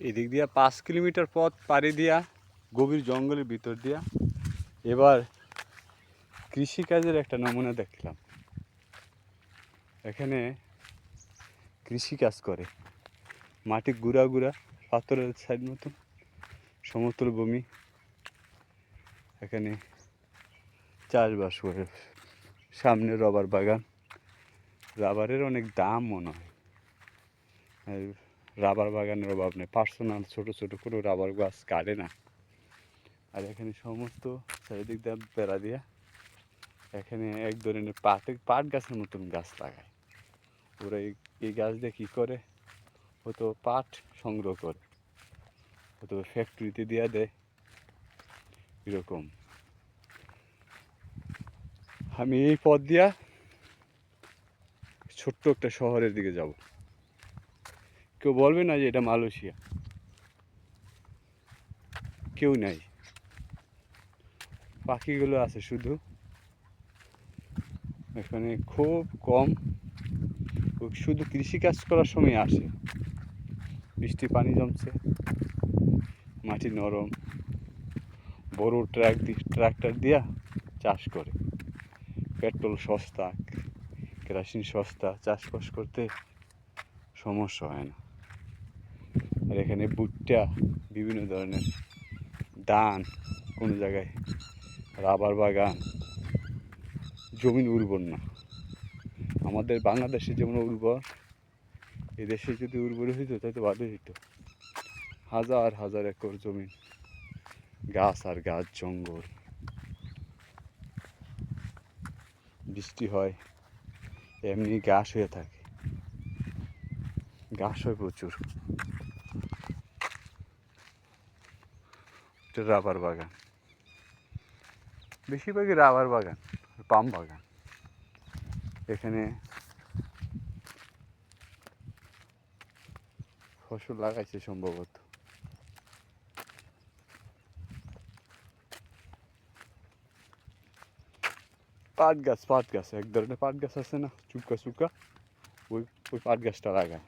এদিক দিয়া 5 কিলোমিটার পথ পাড়ি দিয়া গভীর জঙ্গলের ভিতর দিয়া এবার কৃষিকাজের একটা নমুনা দেখলাম। এখানে কৃষিকাজ করে মাটি গুঁড়া গুঁড়া পাথরের সাইড মতন সমতল ভূমি, এখানে চাষবাস করে। সামনে রবার বাগান, রাবারের অনেক দাম মনে হয়। রাবার বাগানের অভাব নেই, পার্সোনাল ছোটো ছোটো কোনো রাবার গাছ কাটে না। আর এখানে সমস্ত চারিদিক দিয়ে বেড়া দিয়া এখানে এক ধরনের পাট গাছের মতন গাছ লাগায়। ওরা এই গাছ দিয়ে কী করে, হয়তো পাট সংগ্রহ করে, হয়তো ফ্যাক্টরিতে দিয়া দেয় এরকম। আমি এই পথ দিয়া ছোট্ট একটা শহরের দিকে যাব। কেউ বলবে না যে এটা মালয়েশিয়া, কেউ নাই। পাখিগুলো আছে শুধু, এখানে খুব কম। শুধু কৃষিকাজ করার সময় আসে, বৃষ্টি পানি জমছে, মাটি নরম, বড় ট্রাক্টর দিয়া চাষ করে। পেট্রোল সস্তা, কেরোসিন সস্তা, চাষবাস করতে সমস্যা হয় না। আর এখানে ভুট্টা, বিভিন্ন ধরনের ধান, কোনো জায়গায় রাবার বাগান। জমিন উর্বর না। আমাদের বাংলাদেশে যেমন উর্বর, এদেশে যদি উর্বর হইতো তাহলে ভালোই হইতো। হাজার হাজার একর জমি, গাছ আর গাছ, জঙ্গল। বৃষ্টি হয়, এমনি ঘাস হয়ে থাকে, ঘাস হয় প্রচুর। রাবার বাগান, বেশিরভাগই রাবার বাগান, পাম বাগান। এখানে ফসল লাগাইছে সম্ভবত। পাট গাছ, এক ধরনের পাট গাছ আছে না, চুকা চুকা, ওই পাট গাছটা লাগায়।